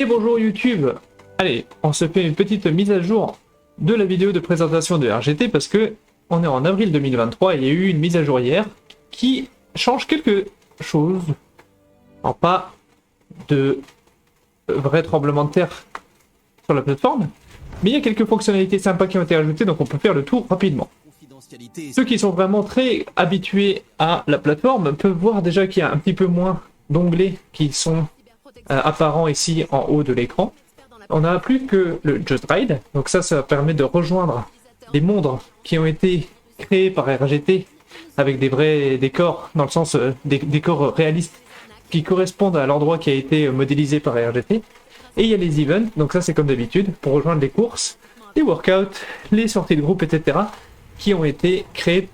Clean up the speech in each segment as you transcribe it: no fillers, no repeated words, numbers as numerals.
Et bonjour YouTube. Allez, on se fait une petite mise à jour de la vidéo de présentation de RGT parce que on est en avril 2023 et il y a eu une mise à jour hier qui change quelque chose. Alors pas de vrai tremblement de terre sur la plateforme, mais il y a quelques fonctionnalités sympas qui ont été ajoutées, donc on peut faire le tour rapidement. Ceux qui sont vraiment très habitués à la plateforme peuvent voir déjà qu'il y a un petit peu moins d'onglets qui sont apparents ici en haut de l'écran. On n'a plus que le Just Ride, donc ça permet de rejoindre des mondes qui ont été créés par RGT avec des vrais décors, dans le sens des décors réalistes qui correspondent à l'endroit qui a été modélisé par RGT. Et il y a les events, donc ça c'est comme d'habitude, pour rejoindre les courses, les workouts, les sorties de groupe, etc. qui ont été créés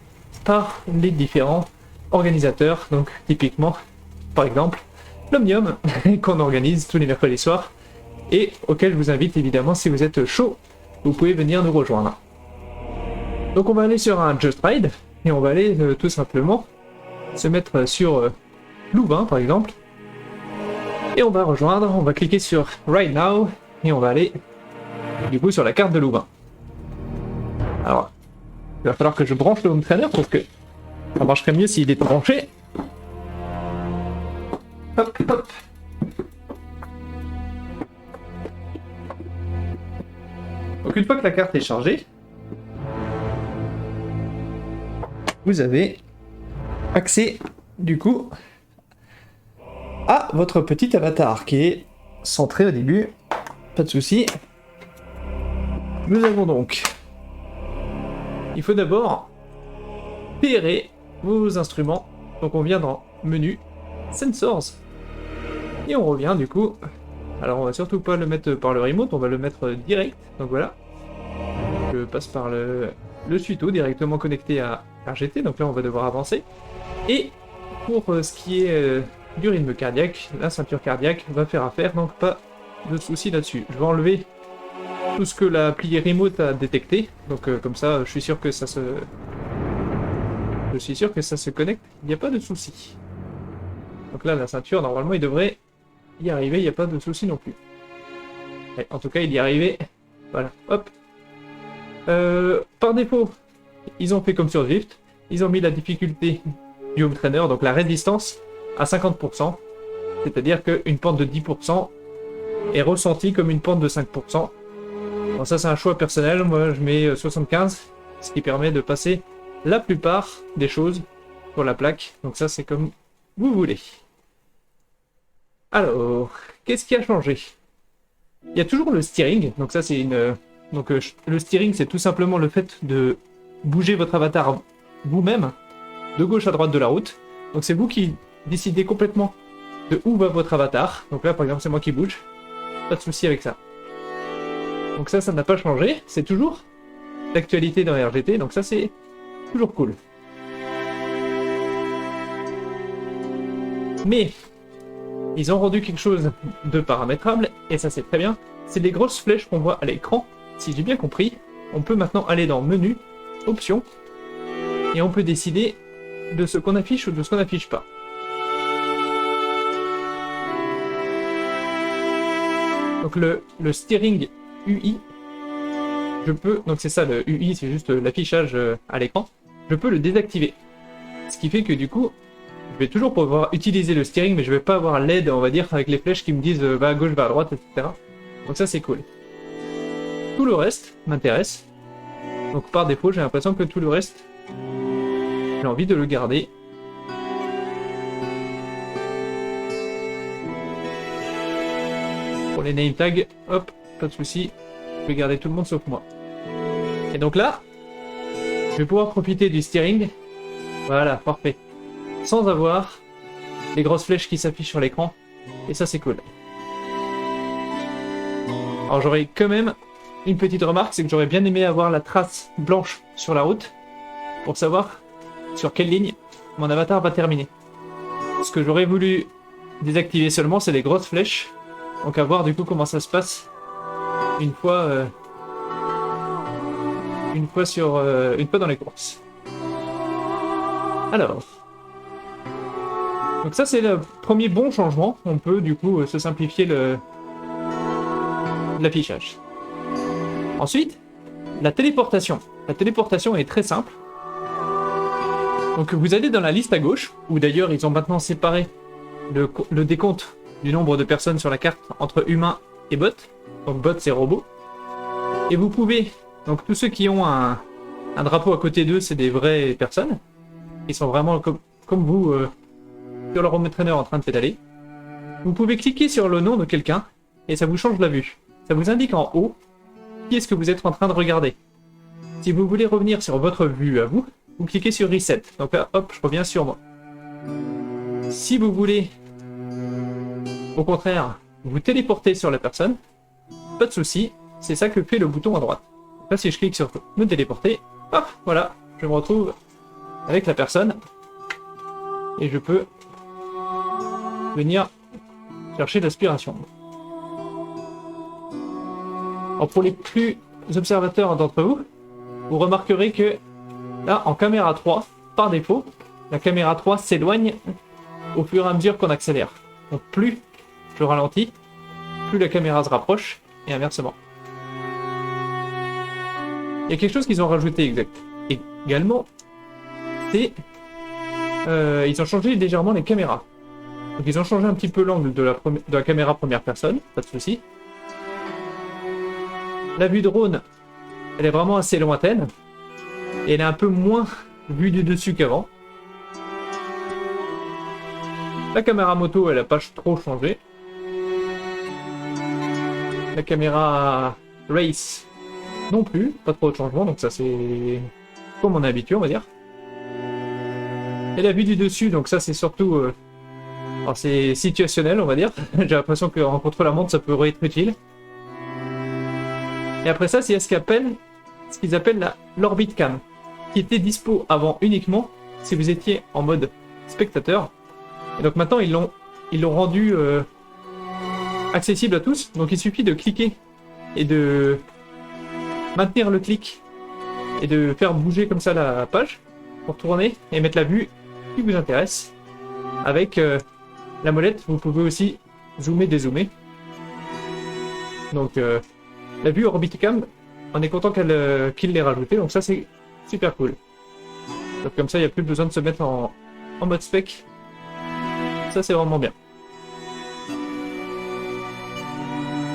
par les différents organisateurs, donc typiquement, par exemple, l'Omnium, qu'on organise tous les mercredis soirs, et auquel je vous invite évidemment, si vous êtes chaud, vous pouvez venir nous rejoindre. Donc on va aller sur un Just Ride, et on va aller tout simplement se mettre sur Louvain par exemple, et on va rejoindre, on va cliquer sur Right Now, et on va aller du coup sur la carte de Louvain. Alors, il va falloir que je branche le home trainer parce que ça marcherait mieux s'il était branché. Hop, hop. Donc une fois que la carte est chargée, vous avez accès du coup à votre petit avatar qui est centré au début, pas de souci. Nous avons donc, il faut d'abord payer vos instruments, donc on vient dans menu, Sensors, et on revient du coup, alors on va surtout pas le mettre par le remote, on va le mettre direct, donc voilà, je passe par le tuto directement connecté à RGT, donc là on va devoir avancer, et pour ce qui est du rythme cardiaque, la ceinture cardiaque va faire affaire, donc pas de soucis là-dessus. Je vais enlever tout ce que l'appli remote a détecté, donc comme ça je suis sûr que ça se connecte, il n'y a pas de soucis. Donc là la ceinture normalement il devrait y arriver, il n'y a pas de soucis non plus. Ouais, en tout cas il y est arrivé, voilà, hop. Par défaut, ils ont fait comme sur Zwift, ils ont mis la difficulté du home trainer, donc la résistance, à 50%, c'est-à-dire qu'une pente de 10% est ressentie comme une pente de 5%. Bon, ça c'est un choix personnel, moi je mets 75, ce qui permet de passer la plupart des choses pour la plaque, donc ça c'est comme vous voulez. Alors, qu'est-ce qui a changé? Il y a toujours le steering, donc ça c'est une... Donc le steering c'est tout simplement le fait de bouger votre avatar vous-même, de gauche à droite de la route, donc c'est vous qui décidez complètement de où va votre avatar, donc là par exemple c'est moi qui bouge, pas de souci avec ça. Donc ça n'a pas changé, c'est toujours d'actualité dans RGT, donc ça c'est toujours cool. Mais ils ont rendu quelque chose de paramétrable, et ça c'est très bien, c'est les grosses flèches qu'on voit à l'écran. Si j'ai bien compris, on peut maintenant aller dans menu, options, et on peut décider de ce qu'on affiche ou de ce qu'on n'affiche pas. Donc le steering UI, je peux, donc c'est ça le UI, c'est juste l'affichage à l'écran, je peux le désactiver. Ce qui fait que du coup, je vais toujours pouvoir utiliser le steering, mais je vais pas avoir l'aide, on va dire, avec les flèches qui me disent va à gauche, va à droite, etc. Donc ça c'est cool. Tout le reste m'intéresse. Donc par défaut, j'ai l'impression que tout le reste, j'ai envie de le garder. Pour les name tags, hop, pas de souci. Je vais garder tout le monde sauf moi. Et donc là, je vais pouvoir profiter du steering. Voilà, parfait. Sans avoir les grosses flèches qui s'affichent sur l'écran. Et ça, c'est cool. Alors j'aurais quand même une petite remarque, c'est que j'aurais bien aimé avoir la trace blanche sur la route pour savoir sur quelle ligne mon avatar va terminer. Ce que j'aurais voulu désactiver seulement, c'est les grosses flèches. Donc à voir du coup comment ça se passe une fois dans les courses. Alors, donc ça c'est le premier bon changement. On peut du coup se simplifier de l'affichage. Ensuite, la téléportation. La téléportation est très simple. Donc vous allez dans la liste à gauche, où d'ailleurs ils ont maintenant séparé le décompte du nombre de personnes sur la carte entre humains et bots. Donc bots c'est robots. Et vous pouvez, donc tous ceux qui ont un drapeau à côté d'eux, c'est des vraies personnes. Ils sont vraiment comme vous sur leur home trainer en train de pédaler. Vous pouvez cliquer sur le nom de quelqu'un et ça vous change la vue. Ça vous indique en haut qui est-ce que vous êtes en train de regarder. Si vous voulez revenir sur votre vue à vous, vous cliquez sur Reset. Donc là, hop, je reviens sur moi. Si vous voulez, au contraire, vous téléporter sur la personne, pas de souci, c'est ça que fait le bouton à droite. Donc là, si je clique sur me téléporter, hop, voilà, je me retrouve avec la personne et je peux venir chercher l'aspiration. Alors pour les plus observateurs d'entre vous, vous remarquerez que là, en caméra 3, par défaut, la caméra 3 s'éloigne au fur et à mesure qu'on accélère. Donc plus je ralentis, plus la caméra se rapproche, et inversement. Il y a quelque chose qu'ils ont rajouté également, c'est ils ont changé légèrement les caméras. Donc ils ont changé un petit peu l'angle de la caméra première personne, pas de souci. La vue drone, elle est vraiment assez lointaine, et elle est un peu moins vue du dessus qu'avant. La caméra moto, elle n'a pas trop changé. La caméra race non plus, pas trop de changement, donc ça c'est comme on est habitué, on va dire. Et la vue du dessus, donc ça c'est surtout alors c'est situationnel, on va dire. J'ai l'impression qu'en contre-la-montre ça pourrait être utile. Et après ça, c'est ce qu'ils appellent l'orbit cam, qui était dispo avant uniquement si vous étiez en mode spectateur. Et donc maintenant ils l'ont rendu accessible à tous. Donc il suffit de cliquer et de maintenir le clic et de faire bouger comme ça la page pour tourner et mettre la vue qui vous intéresse. Avec la molette, vous pouvez aussi zoomer, dézoomer. Donc la vue Orbitcam, on est content qu'il l'ait rajouté, donc ça c'est super cool. Donc comme ça, il n'y a plus besoin de se mettre en mode spec. Ça c'est vraiment bien.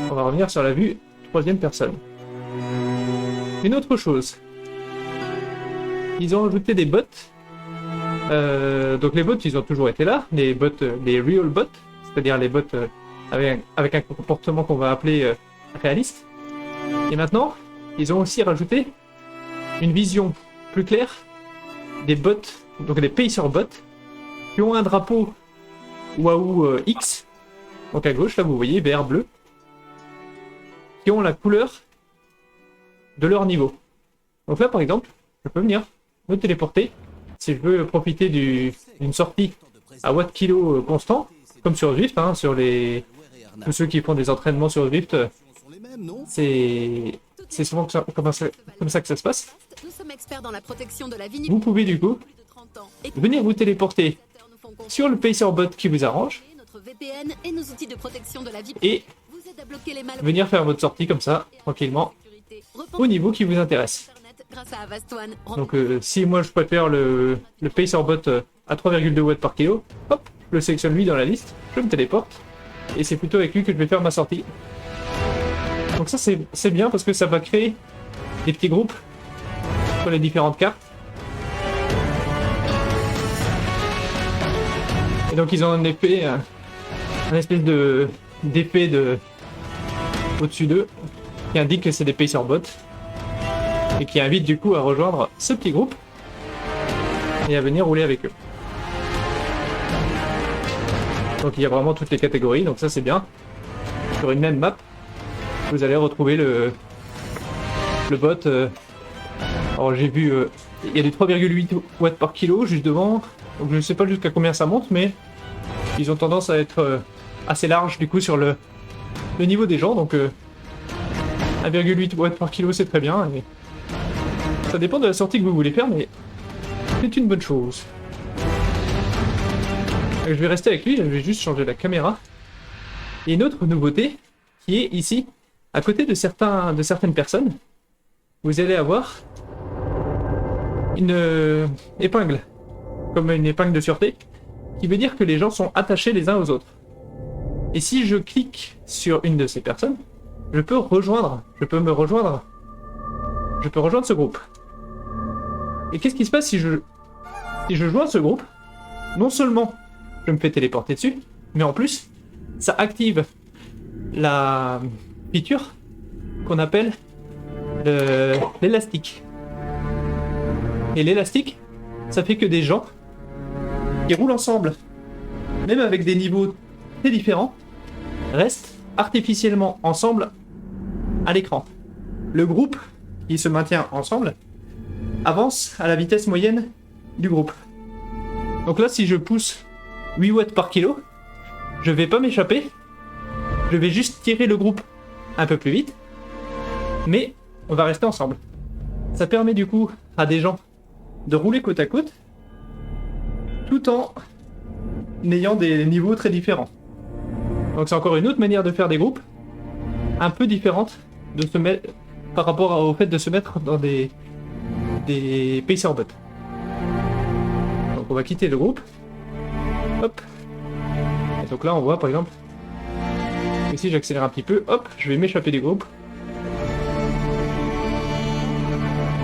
On va revenir sur la vue troisième personne. Une autre chose, ils ont ajouté des bots. Donc les bots, ils ont toujours été là, les bots, les real bots, c'est-à-dire les bots avec un comportement qu'on va appeler réaliste. Et maintenant, ils ont aussi rajouté une vision plus claire des bots, donc des pacer bots, qui ont un drapeau Wahoo X, donc à gauche, là vous voyez, vert, bleu, qui ont la couleur de leur niveau. Donc là par exemple, je peux venir me téléporter, si je veux profiter d'une sortie à watt kilo constant, comme sur Zwift, hein, sur tous ceux qui font des entraînements sur Zwift, c'est souvent comme ça que ça se passe. Vous pouvez du coup venir vous téléporter sur le pacer bot qui vous arrange et venir faire votre sortie comme ça, tranquillement, au niveau qui vous intéresse. Donc si moi je préfère le pacer bot à 3,2 watts par kilo, hop, je le sélectionne lui dans la liste, je me téléporte, et c'est plutôt avec lui que je vais faire ma sortie. Donc ça c'est bien parce que ça va créer des petits groupes sur les différentes cartes. Et donc ils ont un effet, un espèce d'effet au-dessus d'eux qui indique que c'est des pacer bots et qui invite du coup à rejoindre ce petit groupe et à venir rouler avec eux. Donc il y a vraiment toutes les catégories, donc ça c'est bien. Sur une même map, vous allez retrouver le bot. Alors j'ai vu, il y a des 3,8 watts par kilo juste devant, donc je ne sais pas jusqu'à combien ça monte, mais ils ont tendance à être assez larges du coup sur le niveau des gens, donc 1,8 watts par kilo c'est très bien, et ça dépend de la sortie que vous voulez faire, mais c'est une bonne chose. Je vais rester avec lui, je vais juste changer la caméra. Et une autre nouveauté qui est ici, à côté de certaines personnes, vous allez avoir une épingle, comme une épingle de sûreté, qui veut dire que les gens sont attachés les uns aux autres. Et si je clique sur une de ces personnes, je peux rejoindre ce groupe. Et qu'est-ce qui se passe si je joins ce groupe? Non seulement je me fais téléporter dessus, mais en plus, ça active la feature qu'on appelle l'élastique. Et l'élastique, ça fait que des gens qui roulent ensemble, même avec des niveaux très différents, restent artificiellement ensemble à l'écran. Le groupe qui se maintient ensemble avance à la vitesse moyenne du groupe. Donc là, si je pousse 8 watts par kilo, je vais pas m'échapper, je vais juste tirer le groupe un peu plus vite, mais on va rester ensemble. Ça permet du coup à des gens de rouler côte à côte, tout en ayant des niveaux très différents. Donc c'est encore une autre manière de faire des groupes, un peu différente de se mettre par rapport au fait de se mettre dans des pacerbots. Donc on va quitter le groupe. Hop. Et donc là on voit par exemple, ici j'accélère un petit peu, hop, je vais m'échapper du groupe.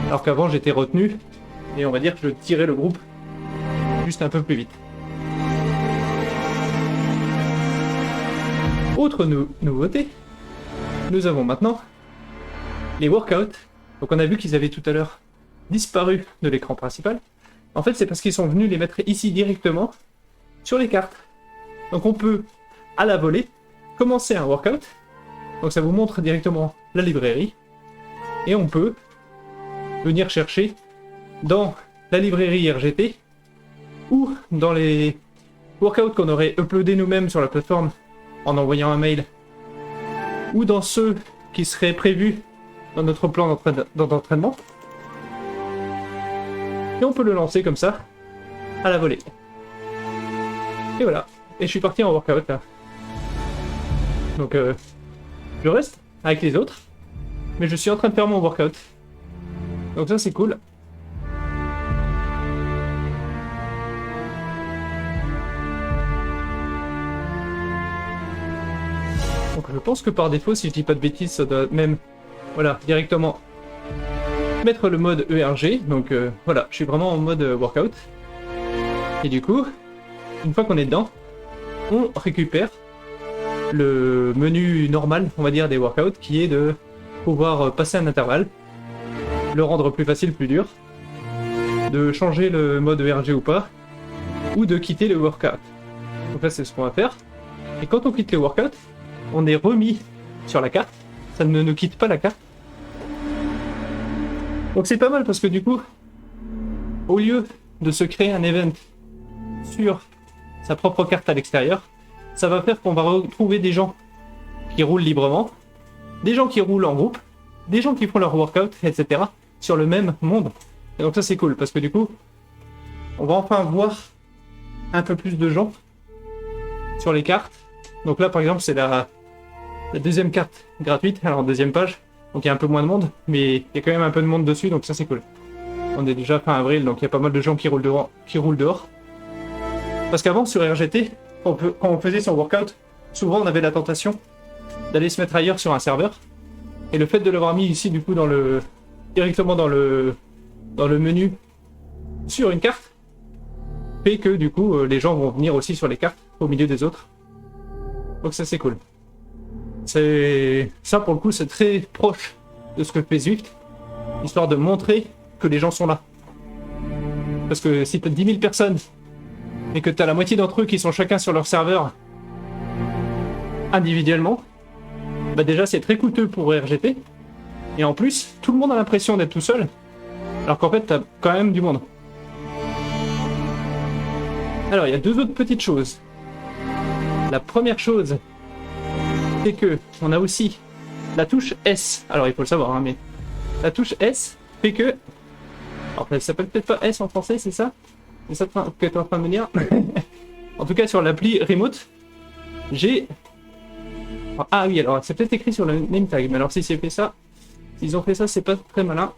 Alors qu'avant j'étais retenu, et on va dire que je tirais le groupe juste un peu plus vite. Autre nouveauté, nous avons maintenant les workouts. Donc on a vu qu'ils avaient tout à l'heure disparu de l'écran principal. En fait c'est parce qu'ils sont venus les mettre ici directement sur les cartes. Donc on peut, à la volée, commencer un workout. Donc ça vous montre directement la librairie. Et on peut venir chercher dans la librairie RGT ou dans les workouts qu'on aurait uploadés nous-mêmes sur la plateforme en envoyant un mail, ou dans ceux qui seraient prévus dans notre plan d'entraînement. Et on peut le lancer comme ça, à la volée. Et voilà. Et je suis parti en workout là. Donc je reste avec les autres, mais je suis en train de faire mon workout. Donc ça c'est cool. Donc je pense que par défaut, si je dis pas de bêtises, ça doit même, voilà, directement mettre le mode ERG. Donc voilà, je suis vraiment en mode workout. Et du coup, une fois qu'on est dedans, on récupère le menu normal, on va dire, des workouts, qui est de pouvoir passer un intervalle, le rendre plus facile, plus dur, de changer le mode ERG ou pas, ou de quitter le workout. Donc là, c'est ce qu'on va faire. Et quand on quitte le workout, on est remis sur la carte, ça ne nous quitte pas la carte. Donc c'est pas mal parce que du coup, au lieu de se créer un event sur sa propre carte à l'extérieur, ça va faire qu'on va retrouver des gens qui roulent librement, des gens qui roulent en groupe, des gens qui font leur workout, etc. sur le même monde. Et donc ça c'est cool parce que du coup, on va enfin voir un peu plus de gens sur les cartes. Donc là par exemple c'est la deuxième carte gratuite, alors deuxième page, donc il y a un peu moins de monde, mais il y a quand même un peu de monde dessus, donc ça c'est cool. On est déjà fin avril, donc il y a pas mal de gens qui roulent dehors. Parce qu'avant sur RGT, quand on faisait son workout, souvent on avait la tentation d'aller se mettre ailleurs sur un serveur, et le fait de l'avoir mis ici du coup directement dans le menu sur une carte, fait que du coup les gens vont venir aussi sur les cartes au milieu des autres. Donc ça c'est cool. Ça pour le coup c'est très proche de ce que fait Zwift, histoire de montrer que les gens sont là. Parce que si t'as 10 000 personnes et que t'as la moitié d'entre eux qui sont chacun sur leur serveur individuellement, bah déjà c'est très coûteux pour RGT, et en plus tout le monde a l'impression d'être tout seul, alors qu'en fait t'as quand même du monde. Alors il y a deux autres petites choses. La première chose, c'est que on a aussi la touche S. Alors il faut le savoir, hein, mais la touche S fait que... Alors ça s'appelle peut-être pas S en français, c'est ça? C'est ça que tu es en train de me dire? En tout cas sur l'appli Remote, j'ai Ah oui, alors c'est peut-être écrit sur le name tag, mais alors si c'est fait ça, s'ils ont fait ça, c'est pas très malin.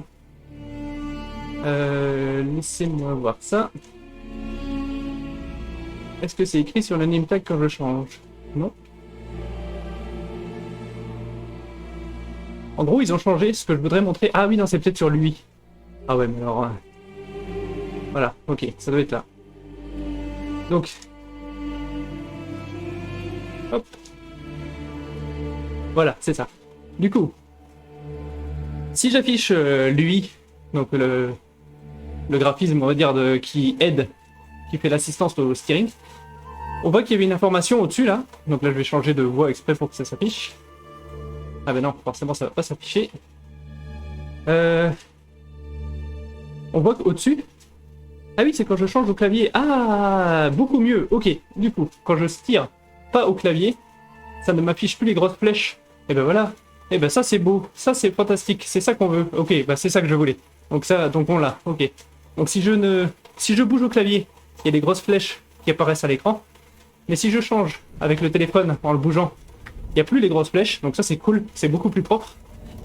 Laissez-moi voir ça. Est-ce que c'est écrit sur le name tag quand je change? Non. En gros, ils ont changé ce que je voudrais montrer. Ah oui, non, c'est peut-être sur lui. Ah ouais, mais alors... Voilà, ok, ça doit être là. Donc... Hop. Voilà, c'est ça. Du coup, si j'affiche lui, donc le graphisme, on va dire, qui aide, qui fait l'assistance au steering, on voit qu'il y avait une information au-dessus, là. Donc là, je vais changer de voix exprès pour que ça s'affiche. Ah ben non, forcément, ça va pas s'afficher. On voit qu'au-dessus... Ah oui, c'est quand je change au clavier. Ah, beaucoup mieux. Ok, du coup, quand je tire pas au clavier, ça ne m'affiche plus les grosses flèches. Et ben voilà. Et ben ça, c'est beau. Ça, c'est fantastique. C'est ça qu'on veut. Ok, bah c'est ça que je voulais. Donc ça, donc on l'a. Ok. Donc si je bouge au clavier, il y a des grosses flèches qui apparaissent à l'écran. Mais si je change avec le téléphone en le bougeant, il n'y a plus les grosses flèches. Donc ça, c'est cool. C'est beaucoup plus propre.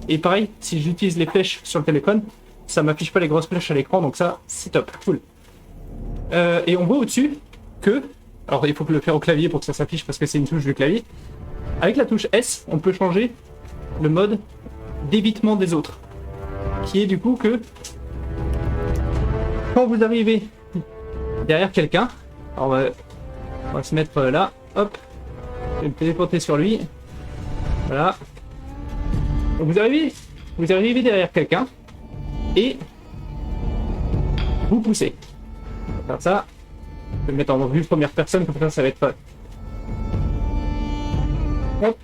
Et pareil, si j'utilise les flèches sur le téléphone, ça m'affiche pas les grosses flèches à l'écran. Donc ça, c'est top. Cool. Et on voit au-dessus que... Alors il faut le faire au clavier pour que ça s'affiche parce que c'est une touche du clavier. Avec la touche S, on peut changer le mode d'évitement des autres. Qui est du coup que... Quand vous arrivez derrière quelqu'un, on va se mettre là, hop, je vais me téléporter sur lui. Voilà. Donc vous arrivez derrière quelqu'un et vous poussez. On va faire ça. Je vais me mettre en vue première personne, comme ça va être fun. Hop.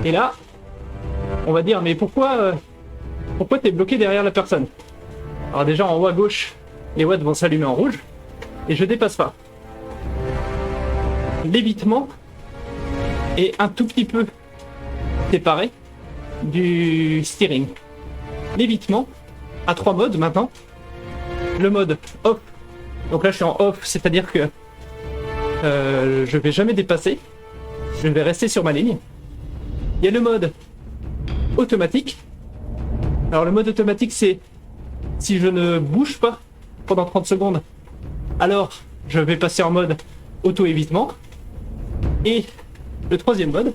Et là, on va dire, mais pourquoi t'es bloqué derrière la personne? Alors déjà, en haut à gauche, les watts vont s'allumer en rouge, et je dépasse pas. L'évitement est un tout petit peu séparé du steering. L'évitement a 3 modes maintenant. Le mode off, donc là je suis en off, c'est-à-dire que je vais jamais dépasser, je vais rester sur ma ligne. Il y a le mode automatique. Alors le mode automatique, c'est si je ne bouge pas pendant 30 secondes, alors je vais passer en mode auto-évitement. Et le troisième mode,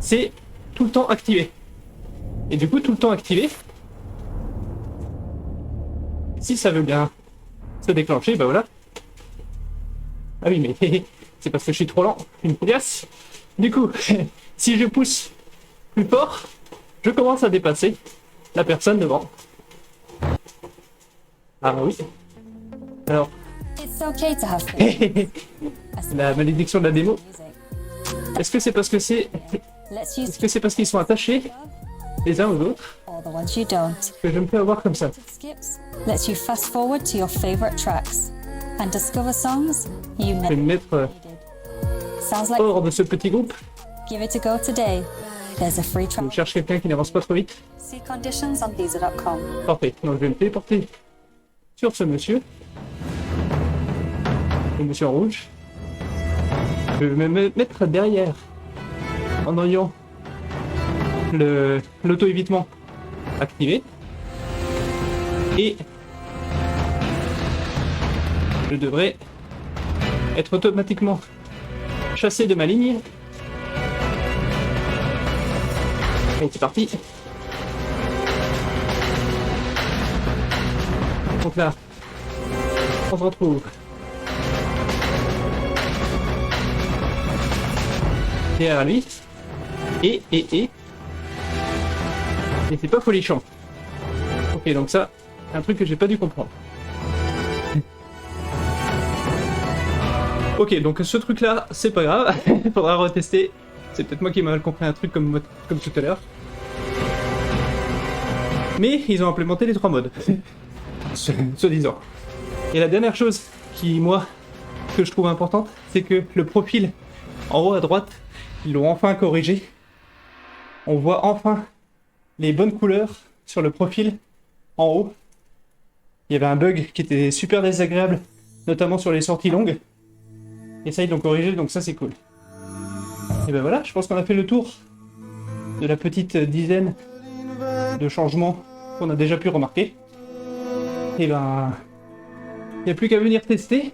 c'est tout le temps activé. Et du coup, tout le temps activé, si ça veut bien se déclencher, bah voilà. Ah oui, mais c'est parce que je suis trop lent, une pouliasse. Du coup, si je pousse plus fort, je commence à dépasser la personne devant. Ah oui. Alors, la malédiction de la démo. Est-ce que c'est parce que qu'ils sont attachés les uns aux autres que je me fais avoir comme ça? Lets you fast forward to your favorite tracks and discover songs you Je vais me mettre hors de ce petit groupe. Give it a go today. There's a free track. Je cherche quelqu'un qui n'avance pas trop vite. See conditions on deezer.com. Parfait. Donc je vais me téléporter sur ce monsieur. Le monsieur en rouge. Je vais me mettre derrière en ayant l'auto-évitement activé. Et je devrais être automatiquement chassé de ma ligne. Et c'est parti. Donc là, on se retrouve derrière lui. Et c'est pas folichon. Ok, donc ça, un truc que j'ai pas dû comprendre. Ok, donc ce truc-là, c'est pas grave. Faudra retester. C'est peut-être moi qui ai mal compris un truc comme tout à l'heure. Mais ils ont implémenté les 3 modes. Soi-disant. Et la dernière chose que je trouve importante, c'est que le profil en haut à droite, ils l'ont enfin corrigé. On voit enfin les bonnes couleurs sur le profil en haut. Il y avait un bug qui était super désagréable, notamment sur les sorties longues. Et ça, ils l'ont corrigé, donc ça, c'est cool. Et ben voilà, je pense qu'on a fait le tour de la petite dizaine de changements qu'on a déjà pu remarquer. Et ben, il n'y a plus qu'à venir tester.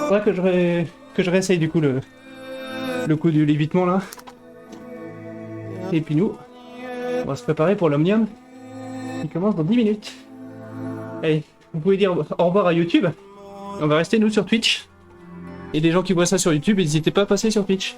Faudra que je réessaye du coup le coup du lévitement là. Et puis nous, on va se préparer pour l'Omnium qui commence dans 10 minutes. Allez, vous pouvez dire au revoir à YouTube. On va rester nous sur Twitch. Et les gens qui voient ça sur YouTube, n'hésitez pas à passer sur Twitch.